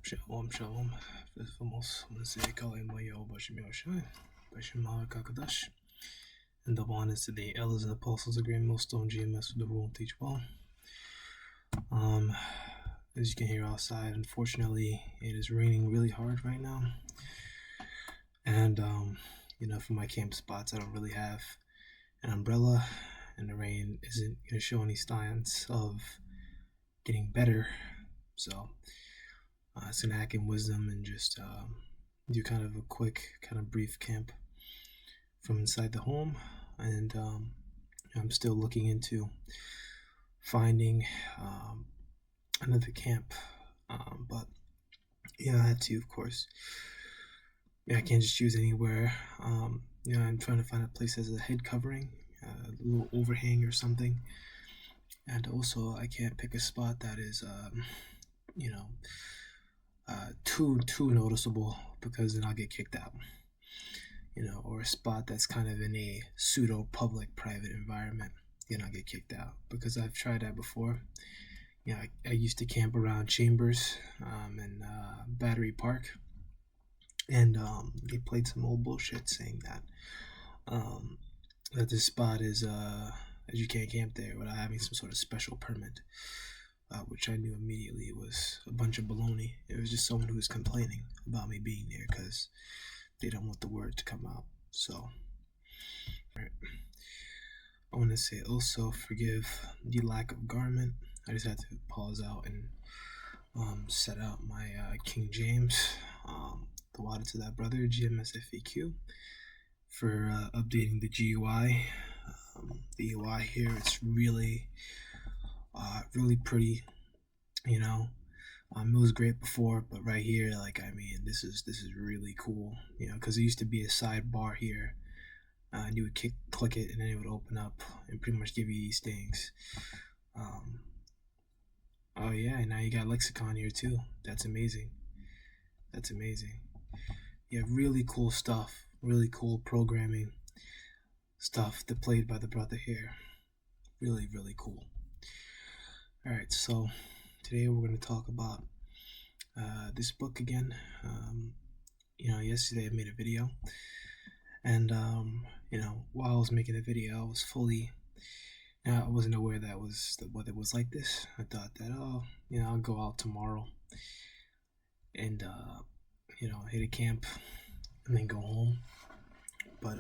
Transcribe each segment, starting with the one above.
Shalom, shalom. First and foremost, I'm going to say Kalemoyo Bashimyoshai, Bashimah Kakadash, and double honors to the elders and apostles of Great Millstone GMS with the rule and teach well. As you can hear outside, unfortunately, it is raining really hard right now. And, for my camp spots, I don't really have an umbrella, and the rain isn't going to show any signs of getting better. So, it's gonna act in wisdom and just do kind of a quick, kind of brief camp from inside the home. And I'm still looking into finding another camp. But I had to, of course. I can't just choose anywhere. I'm trying to find a place that has a head covering, a little overhang or something. And also, I can't pick a spot that is, too noticeable, because then I'll get kicked out. Or a spot that's kind of in a pseudo public private environment, I'll get kicked out, because I've tried that before. I used to camp around Chambers and Battery Park, and they played some old bullshit saying that this spot is that you can't camp there without having some sort of special permit. Which I knew immediately was a bunch of baloney. It was just someone who was complaining about me being there because they don't want the word to come out. So, right. I want to say also forgive the lack of garment. I just had to pause out and set out my King James, the water to that brother, GMS FAQ, for updating the GUI. The UI here, it's really pretty, it was great before, but right here, this is really cool, because there used to be a sidebar here, and you would click it, and then it would open up and pretty much give you these things. Oh yeah, and now you got lexicon here too. That's amazing. Yeah, really cool stuff, really cool programming stuff played by the brother here. Really, really cool. Alright, so today we're going to talk about this book again. Yesterday I made a video, and while I was making the video, I was fully, I wasn't aware that the weather was like this. I thought that, I'll go out tomorrow and hit a camp and then go home. But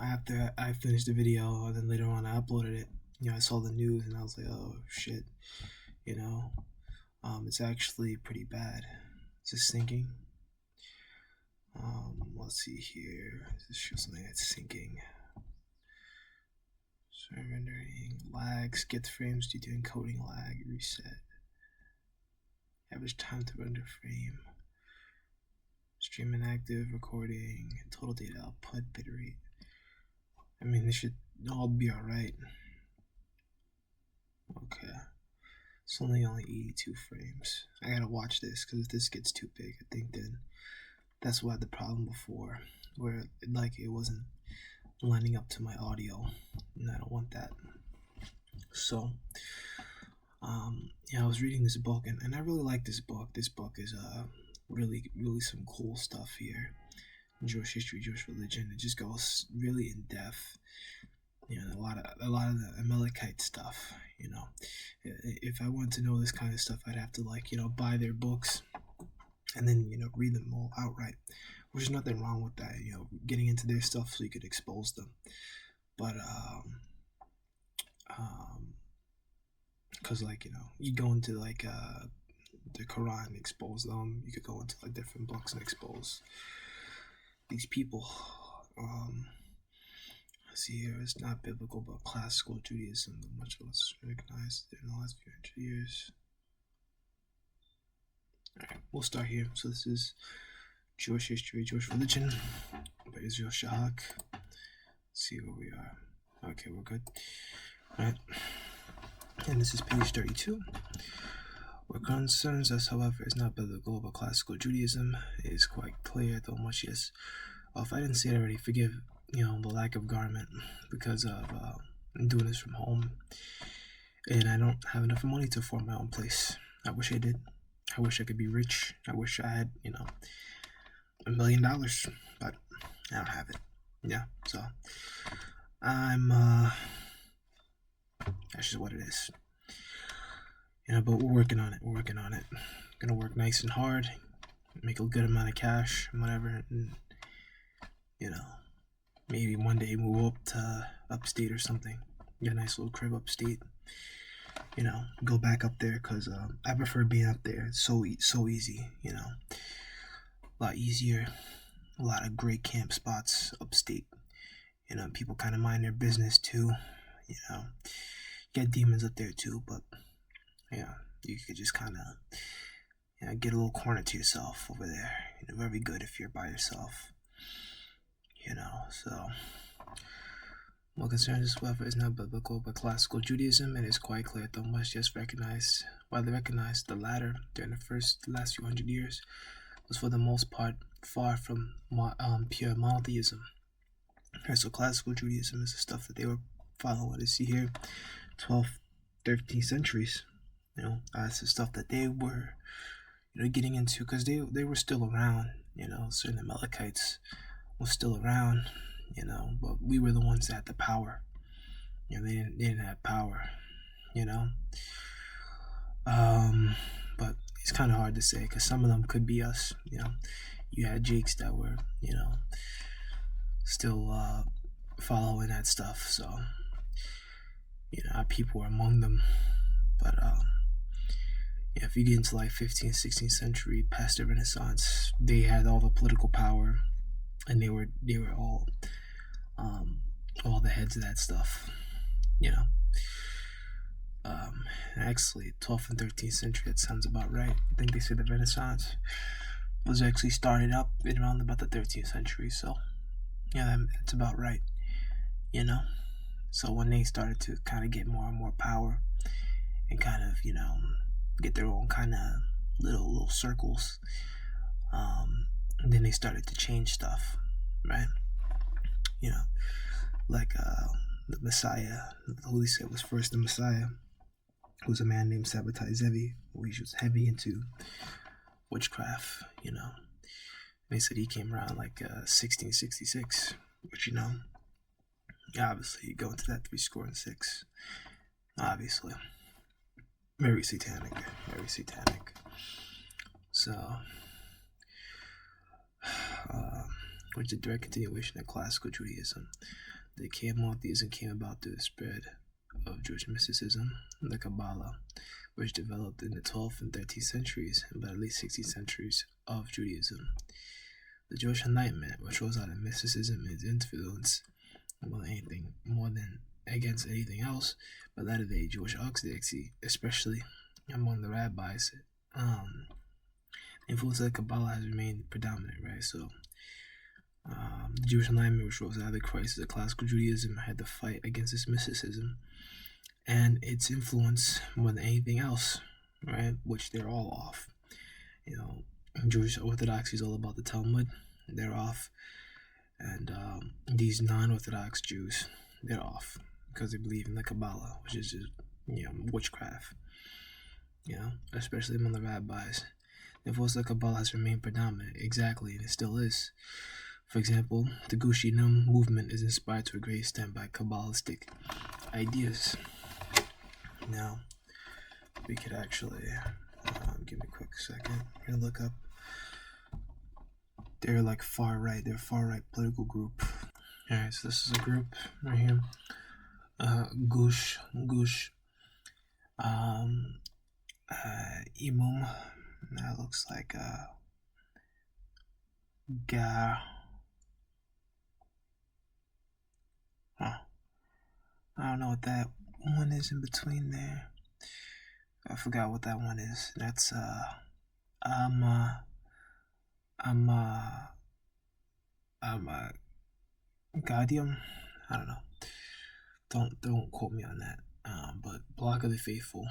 after I finished the video, and then later on I uploaded it, I saw the news and I was like, oh shit, it's actually pretty bad. Is this sinking? Let's see here. Does this show something that's sinking? Surrendering, lag, skip frames due to encoding lag, reset. Average time to render frame. Stream inactive, recording, total data output, bitrate. This should all be alright. Okay. It's only 82 frames. I gotta watch this, because if this gets too big, I think then that's what I had the problem before, where it wasn't lining up to my audio, and I don't want that. So, I was reading this book, and I really like this book. This book is really, really some cool stuff here. Jewish history, Jewish religion. It just goes really in depth. A lot of the Amalekite stuff. If I wanted to know this kind of stuff, I'd have to buy their books and then read them all outright. Which is nothing wrong with that. Getting into their stuff so you could expose them. But because you go into the Quran and expose them. You could go into different books and expose these people. See here, it's not biblical, but classical Judaism, much less recognized in the last few hundred years. Alright, we'll start here. So this is Jewish history, Jewish religion by Israel Shahak. Let's see where we are. Okay, we're good. Alright, and this is page 32. What concerns us, however, is not biblical, but classical Judaism. It is quite clear, though much is. If I didn't say it already, forgive the lack of garment, because of doing this from home. and I don't have enough money to afford my own place. I wish I did. I wish I could be rich. I wish I had, $1 million, but I don't have it. Yeah, so I'm that's just what it is. But we're working on it. We're working on it. Gonna work nice and hard, make a good amount of cash, whatever, and maybe one day move up to upstate or something. Get a nice little crib upstate. Go back up there because I prefer being up there. It's so easy. A lot easier. A lot of great camp spots upstate. People kind of mind their business too. You get demons up there too, but yeah, you could just kind of get a little corner to yourself over there. Very good if you're by yourself. So what concerns this however is not biblical but classical Judaism, and it's quite clear that much just recognized widely recognized the latter during the last few hundred years was for the most part far from pure monotheism. So classical Judaism is the stuff that they were following. You see here, 12th, 13th centuries. That's the stuff that they were, getting into because they were still around. Certain Amalekites were still around. But we were the ones that had the power. They didn't have power. But it's kind of hard to say because some of them could be us. You had Jakes that were, still following that stuff. So, our people were among them. But if you get into like 15th, 16th century, past the Renaissance, they had all the political power, and they were all the heads of that stuff. Actually, 12th and 13th century, that sounds about right. I think they say the Renaissance was actually started up in around about the 13th century. So, yeah, that's about right. So when they started to kind of get more and more power and kind of, get their own kind of little circles, and then they started to change stuff, right? Like the Messiah, who they said was first the Messiah, was a man named Sabbatai Zevi, who he was heavy into witchcraft, and they said he came around like 1666, which, obviously you go into that 3 score and 6, obviously. Very satanic. So, which is a direct continuation of classical Judaism. The monotheism came about through the spread of Jewish mysticism, the Kabbalah, which developed in the 12th and 13th centuries and by at least 16th centuries of Judaism. The Jewish Enlightenment, which rose out of mysticism and its influence more than against anything else, but latter-day Jewish orthodoxy, especially among the rabbis, the influence of the Kabbalah has remained predominant, right? So, the Jewish Enlightenment, which rose out of the crisis of classical Judaism, had to fight against its mysticism and its influence more than anything else, right? Which they're all off. Jewish orthodoxy is all about the Talmud. They're off. And these non-Orthodox Jews, they're off because they believe in the Kabbalah, which is just, witchcraft. Especially among the rabbis. The influence of the Kabbalah has remained predominant, exactly, and it still is. For example, the Gush Emunim movement is inspired to a great extent by Kabbalistic ideas. Now, we could actually, give me a quick second. I'm going to look up. They're like far right. They're a far right political group. Alright, so this is a group right here. Gush. Emunim. That looks like Gar. I don't know what that one is in between there. I forgot what that one is. That's Gaudium. I don't know. Don't quote me on that. But Block of the Faithful.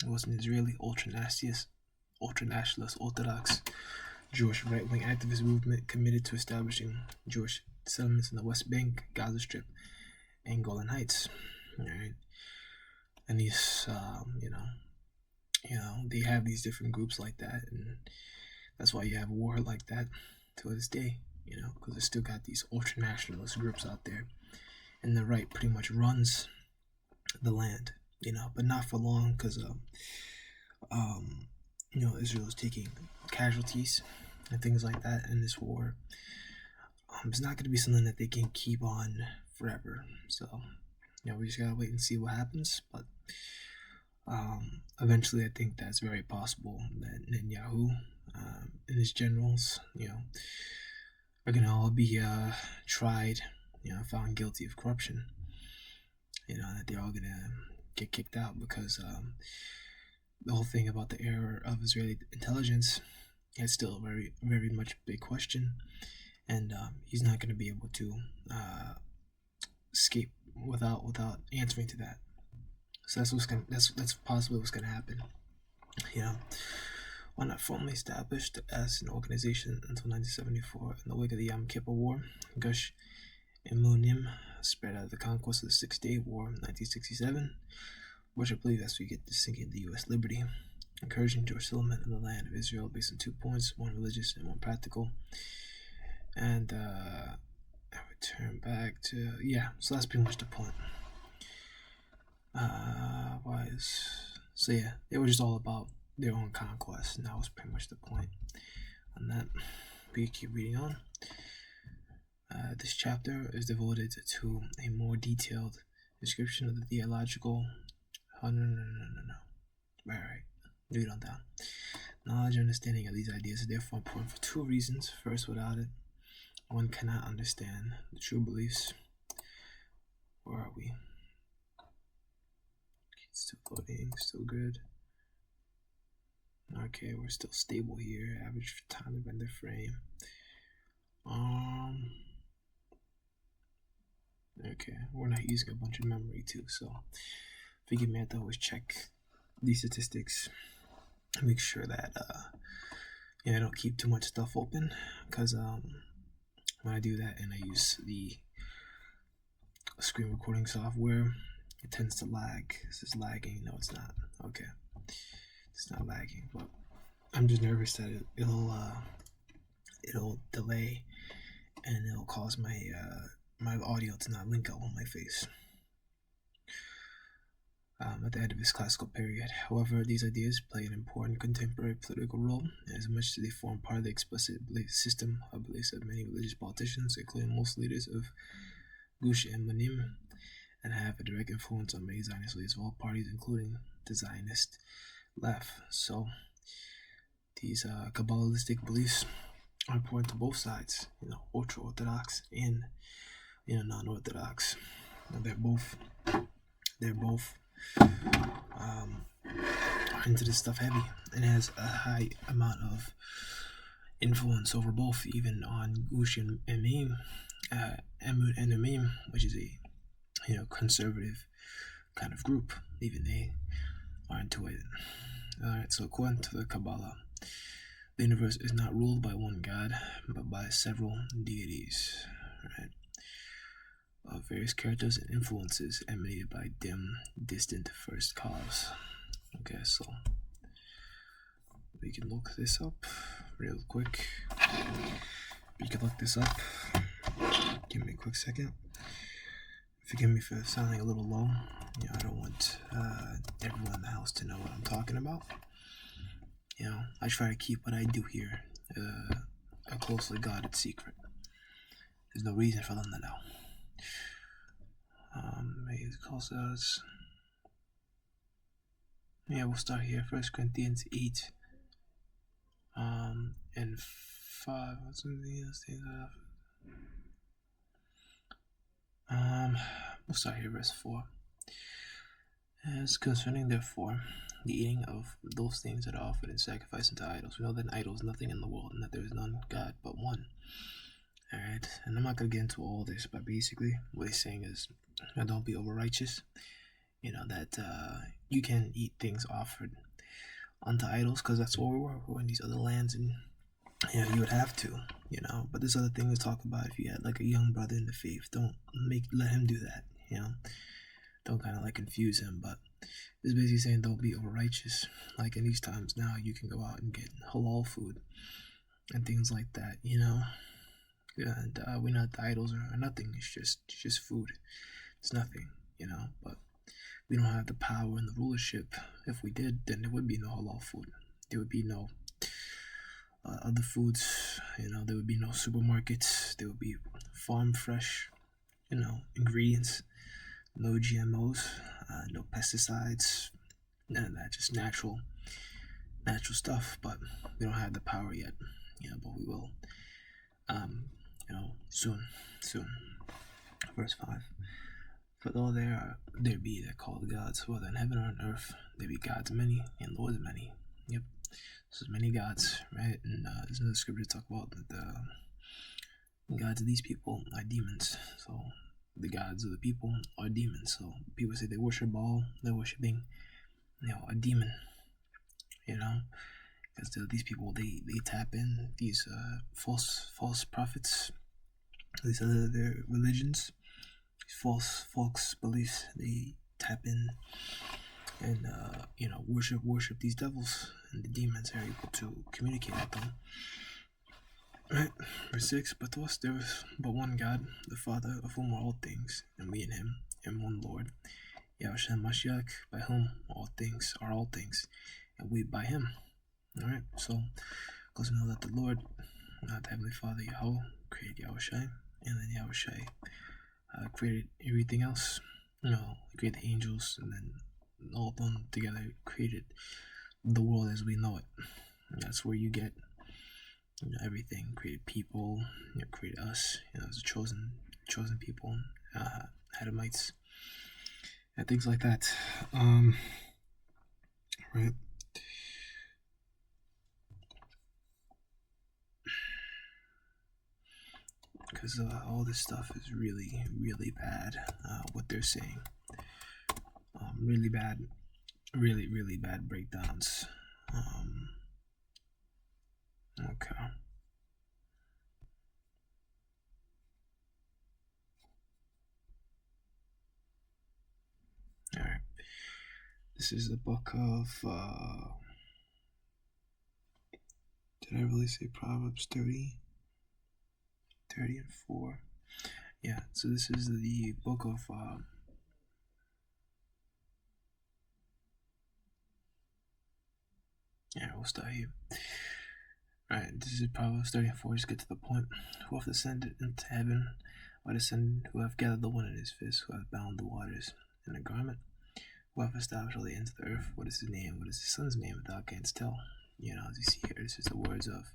It was an Israeli ultra-nationalist Orthodox Jewish right-wing activist movement committed to establishing Jewish settlements in the West Bank, Gaza Strip, and Golan Heights. All right. and these they have these different groups like that, and that's why you have war like that to this day, because they still got these ultra nationalist groups out there, and the right pretty much runs the land, but not for long, because Israel is taking casualties and things like that in this war. It's not going to be something that they can keep on forever. So, we just gotta wait and see what happens. But eventually, I think that's very possible that Netanyahu and his generals, are gonna all be tried, found guilty of corruption. That they're all gonna get kicked out, because the whole thing about the error of Israeli intelligence is still a very, very much big question, and he's not going to be able to escape without answering to that. So that's possibly what's gonna happen. While not formally established as an organization until 1974, in the wake of the Yom Kippur War, Gush Emunim spread out of the conquest of the Six-Day War in 1967, which I believe that's where you get the sinking the U.S. liberty, encouraging Jewish settlement in the land of Israel based on 2 points, one religious and one practical. And I return back to, so that's pretty much the point. It was just all about their own conquest, and that was pretty much the point on that. We keep reading on. This chapter is devoted to a more detailed description of the theological. Right. Read on down. Knowledge and understanding of these ideas is therefore important for 2 reasons. First, without it, one cannot understand the true beliefs. Where are we? Still loading, still good. Okay, we're still stable here. Average time to render frame. Okay, we're not using a bunch of memory too, so forgive me. I have to always check these statistics. Make sure that I don't keep too much stuff open, because when I do that and I use the screen recording software, it tends to lag. This is lagging. No, it's not. Okay, it's not lagging, but I'm just nervous that it'll delay, and it'll cause my my audio to not link up on my face at the end of this classical period. However, these ideas play an important contemporary political role, as much as they form part of the explicit belief system of beliefs of many religious politicians, including most leaders of Gush Emunim, and have a direct influence on many Zionist leaders of all parties, including the Zionist left. So these Kabbalistic beliefs are important to both sides, ultra-Orthodox and non-Orthodox. They're both into this stuff heavy, and has a high amount of influence over both, even on Gush and Emim, which is a conservative kind of group. Even they are into it. Alright, so according to the Kabbalah, the universe is not ruled by one God, but by several deities, right? Of various characters and influences emanated by dim, distant first cause. Okay, so we can look this up real quick. Give me a quick second. Forgive me for sounding a little low. I don't want everyone in the house to know what I'm talking about. I try to keep what I do here a closely guarded secret. There's no reason for them to know. We'll start here. 1 Corinthians 8 and 5. What's something else? We'll start here, verse 4. As concerning, therefore, the eating of those things that are offered in sacrifice unto idols, we know that an idol is nothing in the world, and that there is none God but one. Alright, and I'm not going to get into all this, but basically what he's saying is, don't be over righteous. That you can eat things offered unto idols, because that's what we're in these other lands, and you would have to, but there's other things to talk about. If you had like a young brother in the faith, don't let him do that, don't kind of like confuse him. But It's basically saying don't be over righteous. Like in these times now, you can go out and get halal food and things like that, And we're not the idols or nothing. It's just food. It's nothing, But we don't have the power and the rulership. If we did, then there would be no halal food. There would be no other foods. There would be no supermarkets. There would be farm fresh, ingredients, no GMOs, no pesticides, none of that. Just natural stuff. But we don't have the power yet, But we will, soon. Verse 5. For though there be that call gods, whether in heaven or on earth, there be gods many and lords many. Yep. So there's many gods, right? And there's another scripture to talk about that the gods of these people are demons. So the gods of the people are demons. So people say they worship Baal, they're worshiping, a demon. Because these people they tap in these false prophets, these other religions, false beliefs. They tap in and worship these devils, and the demons are able to communicate with them. Right, verse 6. But to us there is but one God, the Father, of whom are all things, and we in Him, and one Lord, Yahushua Mashiach, by whom all things are all things, and we by Him. All right, so because we know that the Lord, the Heavenly Father Yahweh, created Yahushua, and then Yahushua created everything else. He created the angels, and then all of them together created the world as we know it. And that's where you get everything. Created people, created us, as a chosen people, Adamites, and things like that. Right. Because all this stuff is really, really bad. What they're saying, really bad, really, really bad breakdowns. Okay. All right. This is the book of. Did I really say Proverbs 30? 30 and 4. Yeah, so this is the book of we'll start here. Alright, this is Proverbs 30 and 4. Just get to the point. Who hath ascended into heaven, or descended, who hath gathered the wind in his fist, who hath bound the waters in a garment, who hath established all the ends of the earth. What is his name? What is his son's name? If thou canst tell. As you see here, this is the words of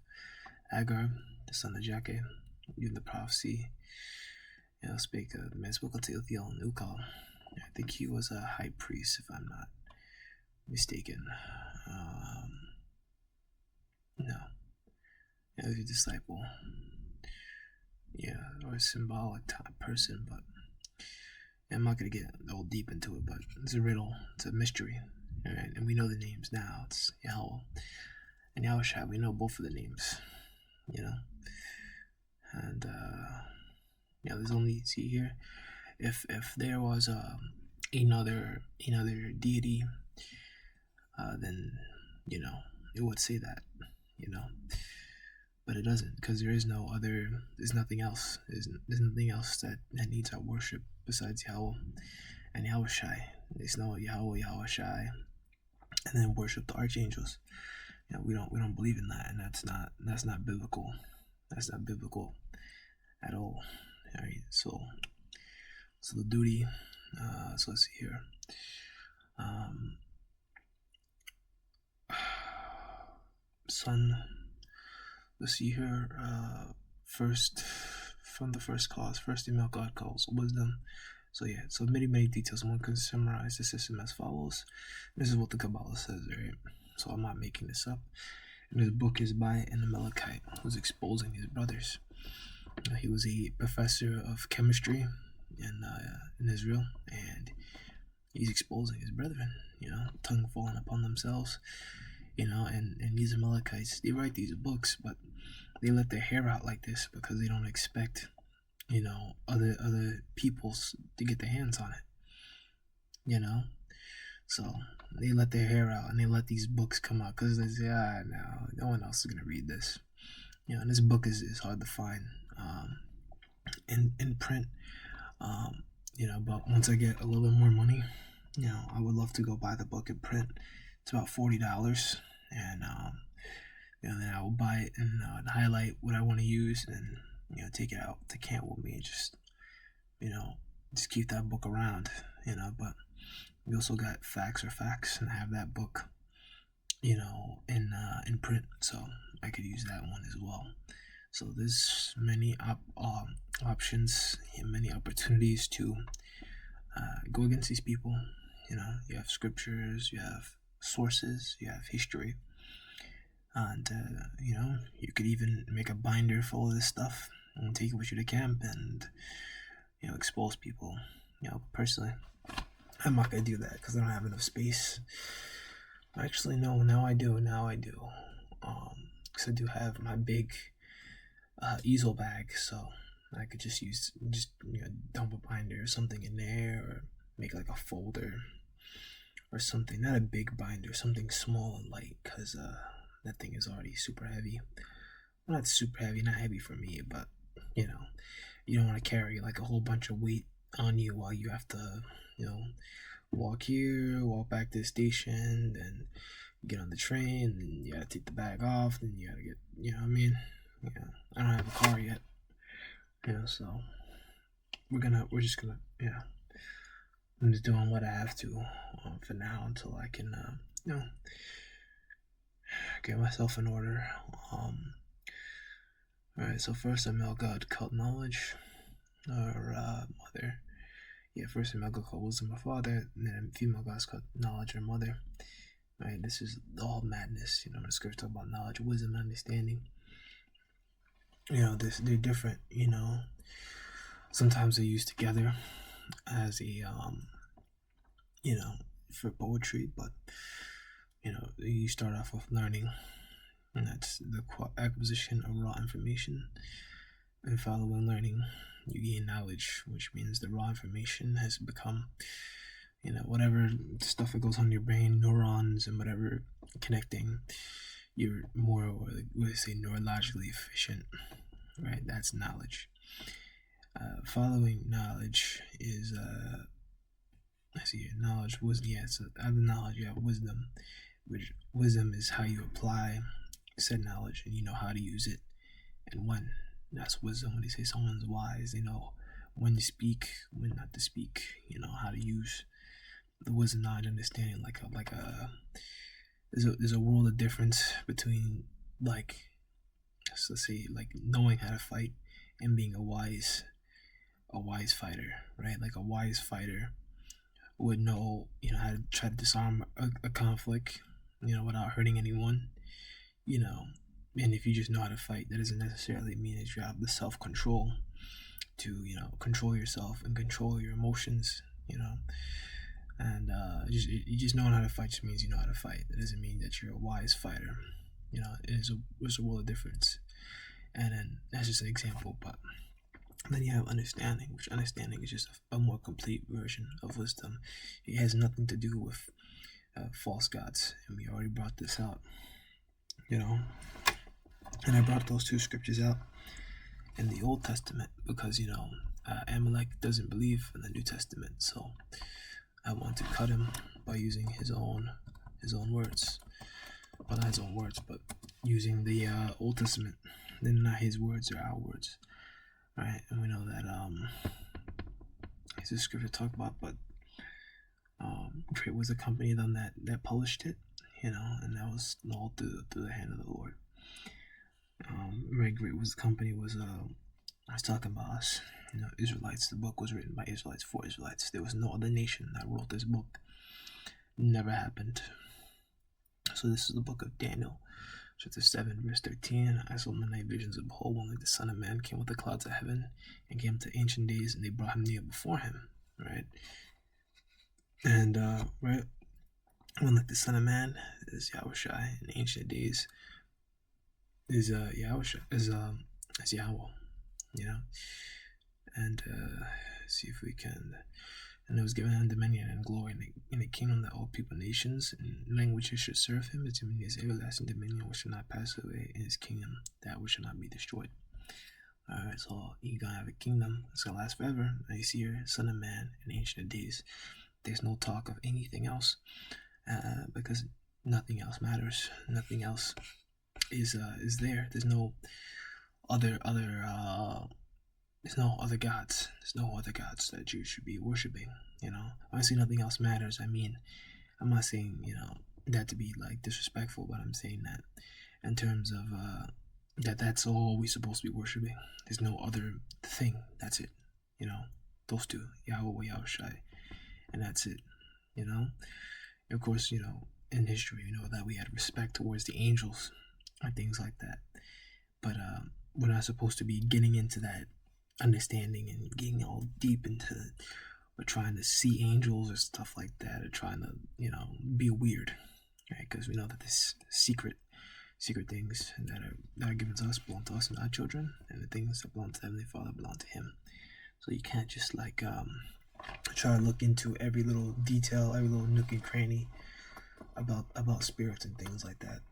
Agar, the son of Jakeh, giving the prophecy. Spake the man spoke unto Ithiel and Ukal. I think he was a high priest, if I'm not mistaken. No. He was a disciple. Or a symbolic type person, but I'm not going to get all deep into it, but it's a riddle. It's a mystery. Alright, and we know the names now. It's Yahweh and Yahushua. We know both of the names, and there's only, see here, if there was another deity, then it would say that, but it doesn't, because there's nothing else. There's nothing else that needs our worship besides Yahweh and Yahushai. There's no Yahweh, Yahushai, and then worship the archangels. We don't believe in that, and that's not biblical. That's not biblical at all. All right, so the duty. So let's see here. Son. Let's see here. First, from the first cause, first email God calls wisdom. So many details. One can summarize the system as follows. This is what the Kabbalah says, right? So I'm not making this up. And this book is by an Amalekite who's exposing his brothers. He was a professor of chemistry in Israel, and he's exposing his brethren, tongue falling upon themselves, and these Amalekites, they write these books, but they let their hair out like this because they don't expect, other peoples to get their hands on it, So they let their hair out and they let these books come out because they say, no one else is gonna read this. And this book is hard to find in print. But once I get a little bit more money, I would love to go buy the book in print. It's about $40, and then I will buy it and highlight what I want to use, and take it out to camp with me, and just keep that book around. But we also got Facts or Facts, and I have that book, in print, so I could use that one as well. So there's many options and many opportunities to go against these people. You have scriptures, you have sources, you have history, and you could even make a binder full of this stuff and take it with you to camp and expose people. Personally, I'm not gonna do that because I don't have enough space. Actually, no. Now I do. Because I do have my big easel bag, so I could just dump a binder or something in there, or make like a folder or something. Not a big binder, something small and light, because that thing is already super heavy. Well, not super heavy, not heavy for me, but you don't want to carry like a whole bunch of weight on you while you have to walk here, walk back to the station, then get on the train, then you gotta take the bag off, then you gotta get, what I mean? I don't have a car yet, so we're just gonna, I'm just doing what I have to for now until I can, get myself in order. Alright, so first a male god called knowledge, or mother. Yeah, first a male god called wisdom, or father, and then a female god called knowledge, or mother. Right, this is all madness. The scripture talk about knowledge, wisdom, and understanding. They're different. Sometimes they're used together as a for poetry, but you start off with learning, and that's the acquisition of raw information, and following learning you gain knowledge, which means the raw information has become whatever stuff that goes on in your brain, neurons and whatever connecting, you're more, we say, neurologically efficient, right? That's knowledge. Following knowledge is knowledge, wisdom. Yeah, so other knowledge, you have wisdom, which wisdom is how you apply said knowledge, and you know how to use it and when. That's wisdom. When they say someone's wise, they know when to speak, when not to speak. How to use the wisdom, knowledge, understanding. There's a world of difference between, like, let's say, like knowing how to fight and being a wise fighter, right? Like a wise fighter would know, how to try to disarm a conflict, without hurting anyone, and if you just know how to fight, that doesn't necessarily mean that you have the self-control to, control yourself and control your emotions, and you just knowing how to fight just means you know how to fight. That doesn't mean that you're a wise fighter. There's a world of difference, and then that's just an example. But then you have understanding, which understanding is just a more complete version of wisdom. It has nothing to do with false gods, and we already brought this out. And I brought those two scriptures out in the Old Testament because Amalek doesn't believe in the New Testament, so I want to cut him by using his own words. Well, not his own words, but using the Old Testament. Then not his words, or our words, right? And we know that it's a scripture to talk about, but Great was the company then that published it, and that was all through the hand of the Lord. Very great was the company was I was talking about us, Israelites. The book was written by Israelites for Israelites. There was no other nation that wrote this book. Never happened. So this is the book of Daniel, chapter 7, verse 13. I saw in the night visions of behold, one like the Son of Man came with the clouds of heaven, and came to ancient days, and they brought him near before him. Right? And right, one like the Son of Man is Yahushai, in ancient days is Yahushua, is Yahweh, and see if we can And it was given him dominion and glory in a kingdom that all people, nations, and languages should serve him. His dominion is everlasting dominion which shall not pass away, in his kingdom that which shall not be destroyed. Alright, so you're gonna have a kingdom that's gonna last forever. And you see here, Son of Man and Ancient of Days. There's no talk of anything else, because nothing else matters. Nothing else is there. There's no other there's no other gods. There's no other gods that you should be worshiping. Honestly, nothing else matters. I mean, I'm not saying that to be like disrespectful, but I'm saying that in terms of that's all we're supposed to be worshiping. There's no other thing. That's it. Those two, Yahweh, Yahushai, and that's it. Of course, in history, that we had respect towards the angels and things like that. But we're not supposed to be getting into that understanding and getting all deep into or trying to see angels or stuff like that, or trying to be weird, right? Because we know that this secret things that are given to us belong to us and our children, and the things that belong to the Heavenly Father belong to Him. So you can't just try to look into every little detail, every little nook and cranny about spirits and things like that.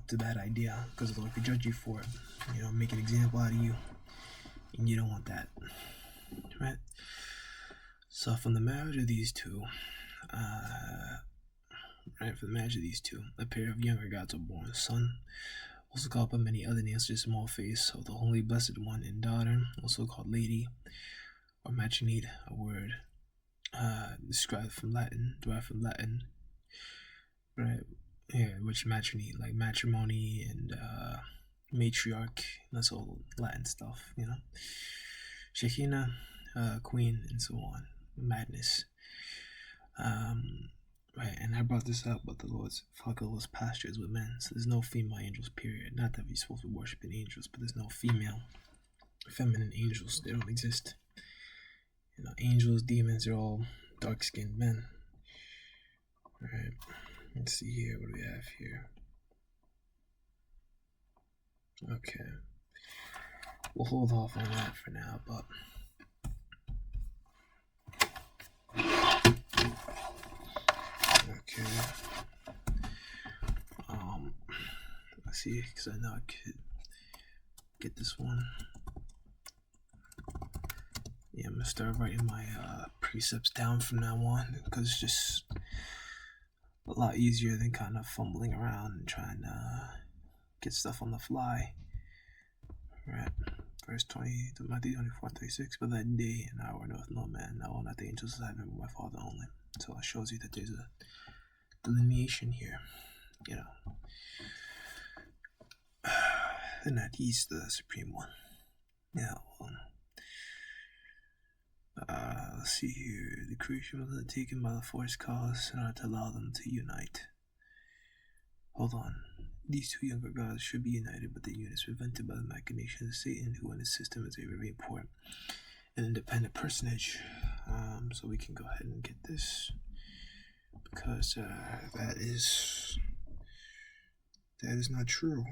It's a bad idea, because the Lord could judge you for it. Make an example out of you, and you don't want that, right? So from the marriage of these two, a pair of younger gods were born. Son, also called by many other names, such as small face of the Holy Blessed One, and daughter, also called Lady, or Machinid, a word derived from Latin, right? Yeah, which matronid, like matrimony and matriarch, that's all Latin stuff, Shekinah, queen, and so on. Madness. Right, and I brought this up, but the Lord's pastures with men, so there's no female angels, period. Not that we're supposed to be worshiping angels, but there's no feminine angels. They don't exist. Angels, demons, they're all dark-skinned men. Alright, let's see here. What do we have here? Okay. We'll hold off on that for now, but okay. Let's see, because I know I could get this one. Yeah, I'm gonna start writing my precepts down from now on, because it's just a lot easier than kind of fumbling around and trying to get stuff on the fly. Right. Verse 20, Matthew 24:36. But that day and hour knoweth no man, no, not the angels of heaven, but my Father only. So it shows you that there's a delineation here, and that He's the Supreme One. Now, let's see here. The creation was taken by the force cause in order to allow them to unite. Hold on. These two younger gods should be united, but the union is prevented by the machinations of Satan, who in his system is a very important and independent personage. So we can go ahead and get this, because that is not true.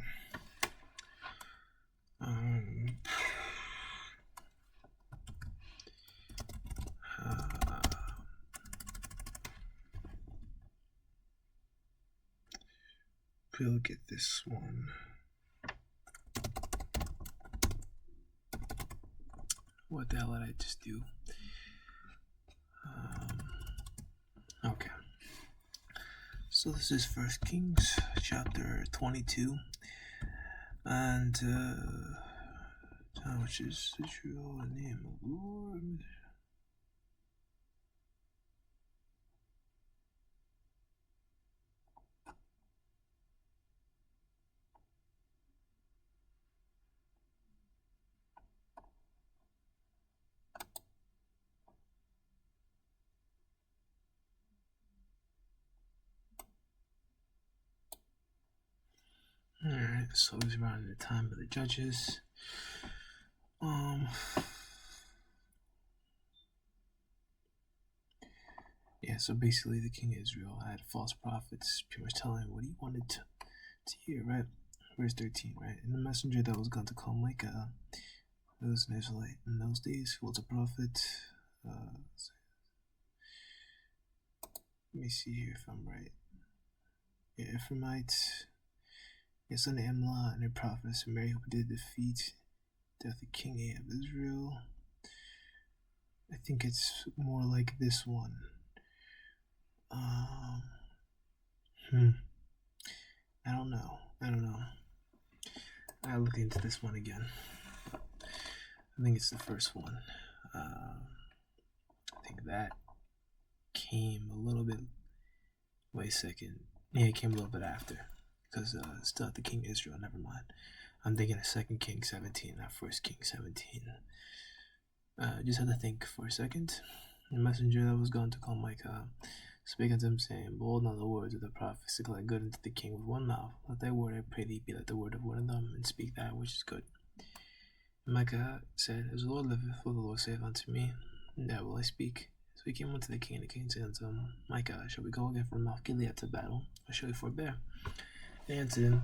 We'll get this one. What the hell did I just do? Okay. So this is 1 Kings chapter 22, and which is Israel, the name of the Lord. Alright, so it's around the time of the judges. Yeah, so basically the king of Israel had false prophets pretty much telling him what he wanted to hear, right? Verse 13, right? And the messenger that was going to come like it was an Israelite in those days, who was a prophet, Let me see here if I'm right. Yeah, Ephraimites, your son Imlah, and their prophets, Mary, who did defeat death of King Ahab of Israel. I think it's more like this one. Um, I don't know. I'll look into this one again. I think it's the first one. I think that came a little bit. Wait a second. Yeah, it came a little bit after. Because still at the King Israel. Never mind. I'm thinking of 2 Kings 17, not 1 Kings 17. Just had to think for a second. The messenger that was going to call Micah spake unto him, saying, Behold now the words of the prophets declare good unto the king with one mouth. Let thy word, I pray thee, be like the word of one of them, and speak that which is good. And Micah said, As the Lord liveth, for the Lord saith unto me, that will I speak. So he came unto the king, and the king said unto him, Micah, shall we go again from Mount Gilead to battle, or shall we forbear? They answered him,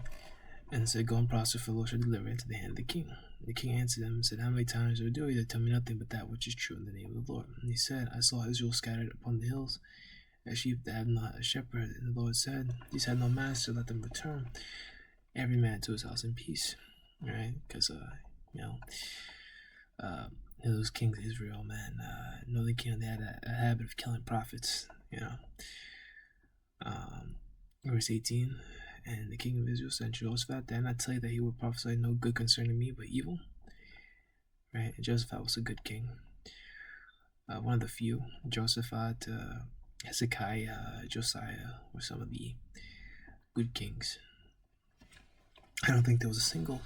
and said, Go and prosper, for the Lord shall deliver into the hand of the king. And the king answered them and said, How many times do I do you to tell me nothing but that which is true in the name of the Lord? And he said, I saw Israel scattered upon the hills, as sheep that have not a shepherd. And the Lord said, These had no master, let them return, every man to his house in peace. Right? Because, those kings of Israel, man, Northern Kingdom, they had a habit of killing prophets, Verse 18, and the king of Israel said, Jehoshaphat, did I not tell you that he would prophesy no good concerning me, but evil? Right? And Jehoshaphat was a good king. One of the few. Jehoshaphat, Hezekiah, Josiah were some of the good kings. I don't think there was a single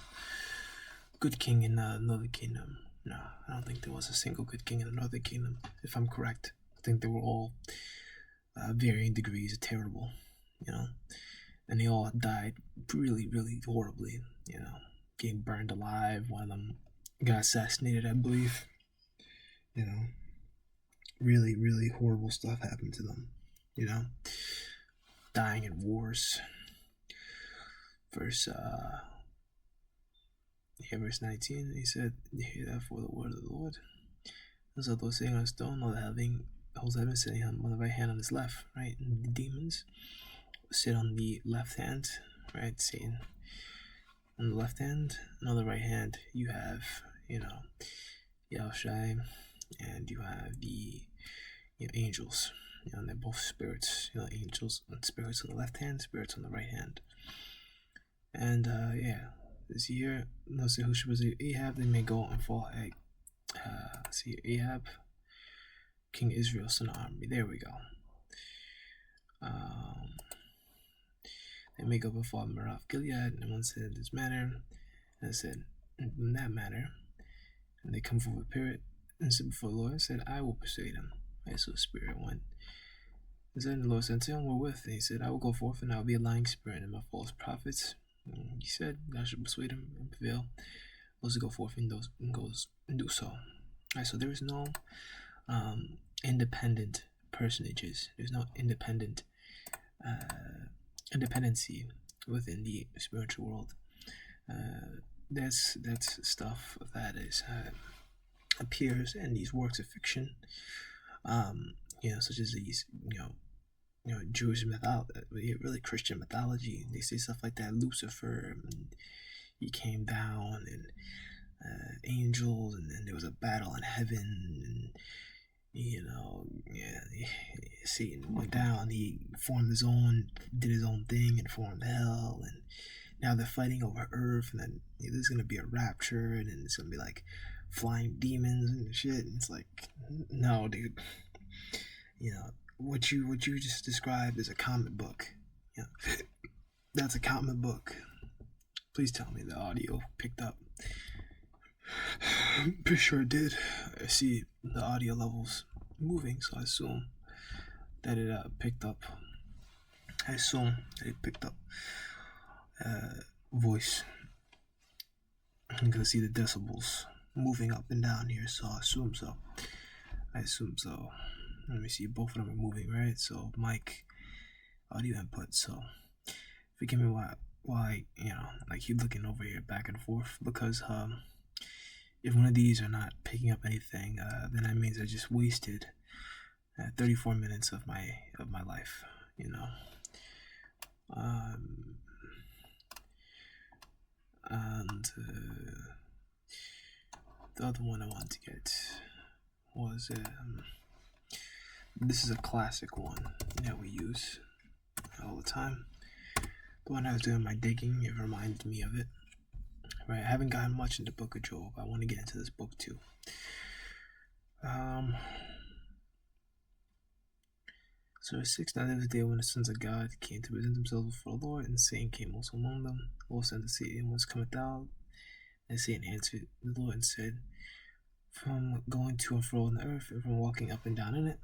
good king in the Northern Kingdom. No, I don't think there was a single good king in the Northern Kingdom, if I'm correct. I think they were all varying degrees of terrible, and they all died really, really horribly, getting burned alive. One of them got assassinated, I believe. Really, really horrible stuff happened to them, dying in wars. Verse 19, he said, Hear therefore the word of the Lord. As though sitting on a stone, all the whole heaven sitting on the right hand on his left, right? And the demons sit on the left hand, right? Satan on the left hand, and on the right hand you have, Yahushai, and you have the angels. And they're both spirits, angels and spirits on the left hand, spirits on the right hand. And this year, let's see who was Ahab. They may go and fall at Ahab, King Israel, son of Army. There we go. They may go before Merav Gilead, and one said in this manner, and said in that manner, and they come forth with Pirat, and said before the Lord, and said, I will persuade him. Right, so the spirit went. And then the Lord said to him, wherewith? And he said, I will go forth, and I will be a lying spirit and my false prophets. And he said, Thou should persuade him and prevail. Those who go forth and goes and do so. Right, so there is no independent personages. There's no independency within the spiritual world. That's stuff that is appears in these works of fiction, such as these, Jewish mythology, really Christian mythology. They say stuff like that. Lucifer, and he came down, and angels, and then there was a battle in heaven, and Satan went down. He did his own thing, and formed hell, and now they're fighting over Earth, and then there's gonna be a rapture, and then it's gonna be like flying demons and shit. And it's like, no, dude. What you just described is a comic book. That's a comic book. Please tell me the audio picked up. I'm pretty sure it did. I see the audio levels moving, so I assume that it picked up. Voice. I'm gonna see the decibels moving up and down here, so I assume so. Let me see, both of them are moving, right? So mic, audio input. So forgive me why I keep looking over here back and forth, because if one of these are not picking up anything, then that means I just wasted 34 minutes of my life, you know. And the other one I wanted to get was this is a classic one that we use all the time. But when I was doing my digging, it reminded me of it. Right, I haven't gotten much into the Book of Job. I want to get into this book too. So 6, now there was a day when the sons of God came to present themselves before the Lord, and Satan came also among them. The Lord said to Satan, whence cometh thou? And Satan answered the Lord and said, from going to and fro on the earth, and from walking up and down in it.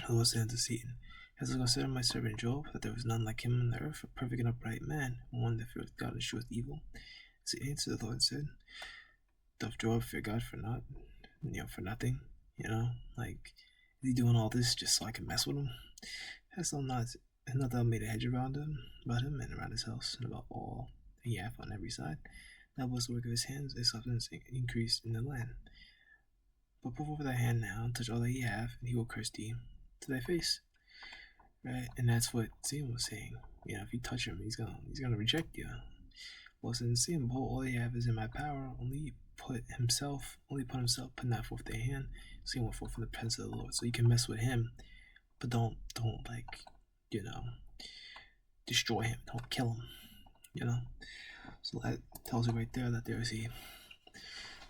The Lord said unto Satan, hast thou considered my servant Job, that there was none like him on the earth, a perfect and upright man, one that feareth God and sheweth evil? Satan answered the Lord and said, doth Job fear God for naught? For nothing? Like, is he doing all this just so I can mess with him? Hast not thou made a hedge about him, and around his house, and about all that he hath on every side? That was the work of his hands, his substance increased in the land. But put forth thy hand now, and touch all that he hath, and he will curse thee to thy face. Right? And that's what Satan was saying. If you touch him, he's gonna reject you. Well, since Satan, behold, all he have is in my power, only put himself, put not forth thy hand. Satan went forth from the presence of the Lord. So you can mess with him, but don't destroy him. Don't kill him. So that tells you right there that there's a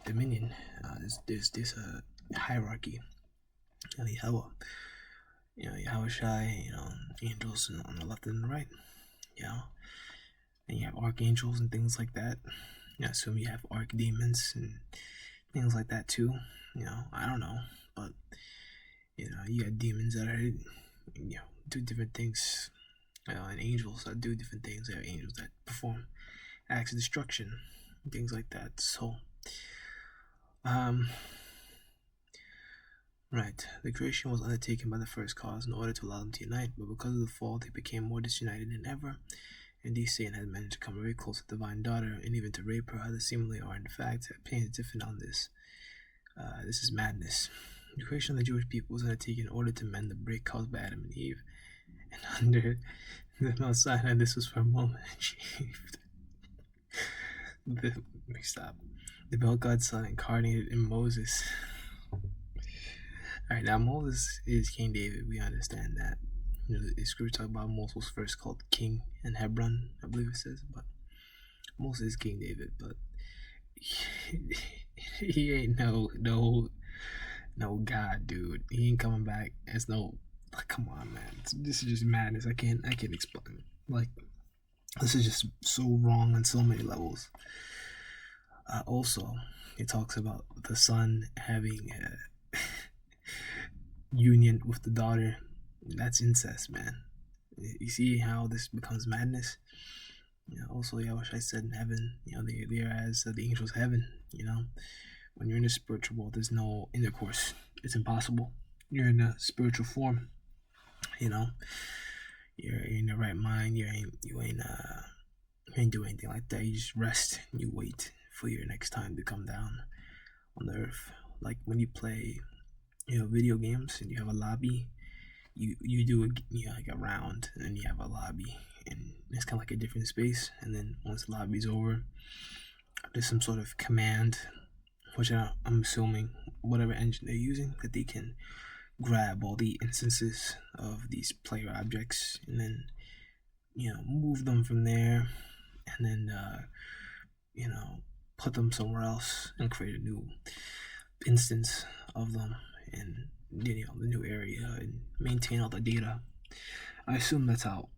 dominion. There's this hierarchy. And Yahweh Shai, angels on the left and the right. And you have archangels and things like that. I assume you have archdemons and things like that too. I don't know, but you got demons that are do different things, and angels that do different things. There are angels that perform acts of destruction, things like that. So, right, the creation was undertaken by the first cause in order to allow them to unite, but because of the fall, they became more disunited than ever. Indeed, Satan has managed to come very close to the divine daughter, and even to rape her. Others seemingly are, in fact, opinions different on this. This is madness. The creation of the Jewish people was undertaken in order to mend the break caused by Adam and Eve. And under the Mount Sinai, this was for a moment achieved. Let me stop. The Bel God's Son incarnated in Moses. Alright, now Moses is King David. We understand that. The scripture talk about Moses was first called king in Hebron, I believe it says, but Moses is King David, but he ain't no God, dude. He ain't coming back as no. Like, come on, man. This is just madness. I can't explain. Like, this is just so wrong on so many levels. Also, it talks about the son having a union with the daughter. That's incest, man. You see how this becomes madness? Also, Yahweh said in heaven, they are as the angels of heaven. When you're in the spiritual world, there's no intercourse. It's impossible. You're in a spiritual form. You're in the right mind. You ain't doing anything like that. You just rest and you wait for your next time to come down on the earth. Like when you play, video games and you have a lobby. You do like a round, and then you have a lobby, and it's kind of like a different space. And then once the lobby's over, there's some sort of command, which I'm assuming whatever engine they're using, that they can grab all the instances of these player objects and then move them from there, and then put them somewhere else and create a new instance of them in the new area and maintain all the data. I assume that's how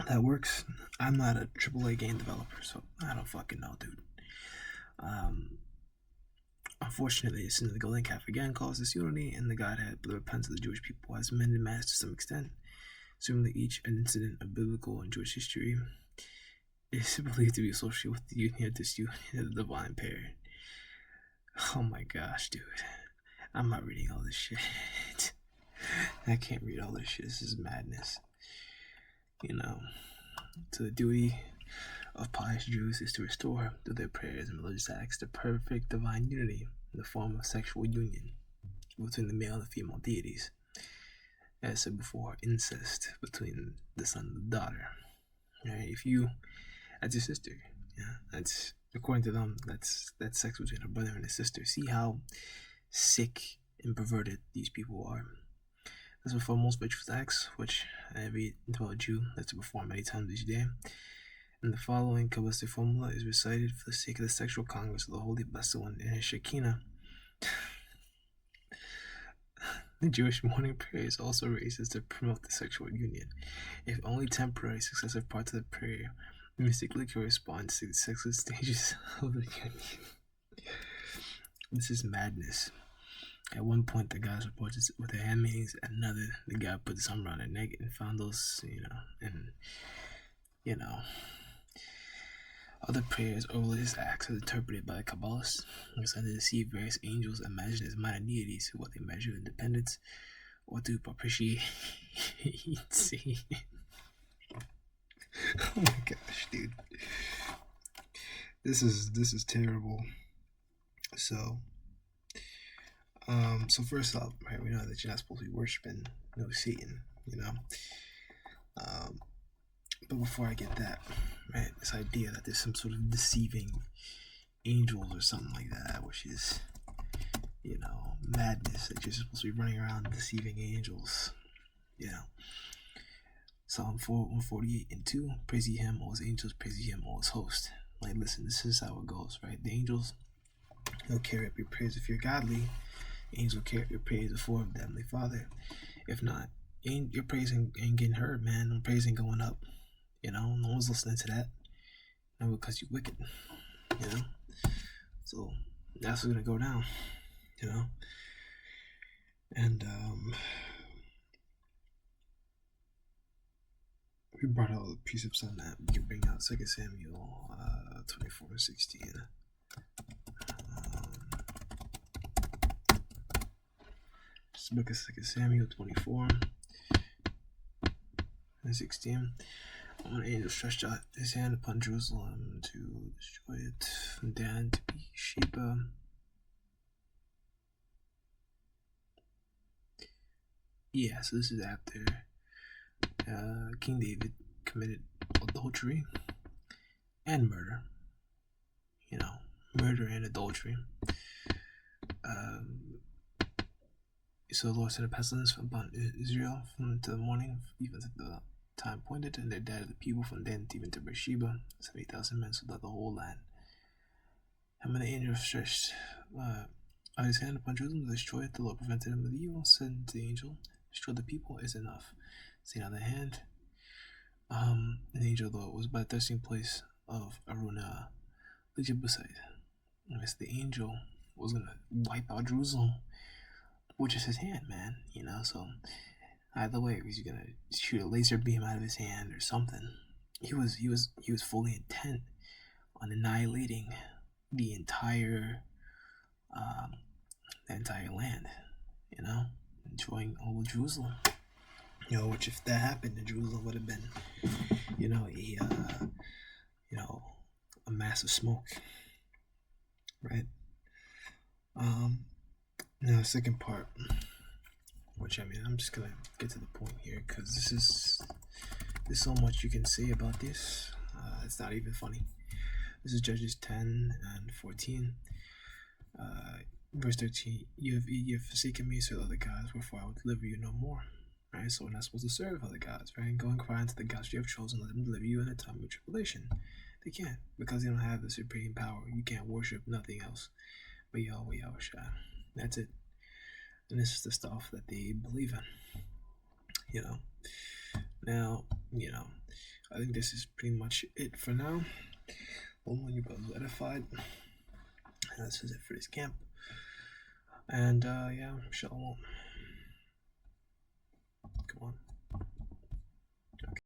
that works. I'm not a AAA game developer, so I don't fucking know, dude. Unfortunately, the sin of the golden calf again caused disunity in the Godhead, but the repentance of the Jewish people has amended matters to some extent. Certainly, each an incident of biblical and Jewish history is believed to be associated with the union of the divine pair. Oh my gosh, dude. I'm not reading all this shit. I can't read all this shit. This is madness. So the duty of pious Jews is to restore, through their prayers and religious acts, the perfect divine unity in the form of sexual union between the male and the female deities. as I said before, incest between the son and the daughter. Right? If you, that's your sister. Yeah, that's according to them. That's sex between a brother and a sister. See how sick and perverted these people are. This is for most ritual acts, which every devout Jew has to perform many times each day. And the following Kabbalistic formula is recited for the sake of the sexual congress of the Holy Blessed One in his Shekinah. The Jewish morning prayer is also raised to promote the sexual union. If only temporary successive parts of the prayer mystically correspond to the sexual stages of the union. This is madness. At one point, the goddess reports with her handmaidens. At another, the god put his arm around her neck and found those, other prayers or religious acts as interpreted by the Kabbalists. It's to deceive various angels imagined as minor deities who what they measure independence or to propitiate sin. Oh my gosh, dude. This is terrible. So first off, right, we know that you're not supposed to be worshiping Satan, but before I get that, right, this idea that there's some sort of deceiving angels or something like that, which is, madness, that you're supposed to be running around deceiving angels, Psalm 148:2, praise ye him, all his angels, praise ye him, all his host. Like, listen, this is how it goes, right? The angels, they'll carry up your praise if you're godly. Angels will carry up your praise before the Heavenly Father. If not, your praise ain't getting heard, man. No praise ain't going up. No one's listening to that. No, because you're wicked. So that's what's gonna go down. And we brought out the precepts on that. We can bring out 2 Samuel 24:16. Just look at 2 Samuel 24:16. One angel stretched out his hand upon Jerusalem to destroy it, from Dan to Beersheba. Yeah, so this is after King David committed adultery and murder. Murder and adultery. So the Lord sent a pestilence upon Israel from the morning, even to the time appointed, and they died of the people from Dan even to Beersheba, 70,000 men, so that the whole land. And when the angel stretched his hand upon Jerusalem to destroy it, the Lord prevented him with evil, said to the angel, destroy the people is enough. See, on the other hand, the angel of the Lord was by the thirsting place of Aruna, the Jebusite. As the angel was going to wipe out Jerusalem, which is his hand, man, so either way, he's going to shoot a laser beam out of his hand or something. He was fully intent on annihilating the entire land, destroying all of Jerusalem. Which if that happened, then Jerusalem would have been, a massive smoke, right? Now the second part, which I'm just gonna get to the point here because there's so much you can say about this. It's not even funny. This is Judges 10:14. Verse 13, you have forsaken me, so other gods, wherefore I will deliver you no more. Right? So we're not supposed to serve other gods, right? Go and cry unto the gods you have chosen, let them deliver you in a time of tribulation. They can't, because they don't have the supreme power. You can't worship nothing else but Yahweh Yahushua. That's it. And this is the stuff that they believe in. Now, I think this is pretty much it for now. When you brothers edified. This is it for this camp. And shalom. Come on.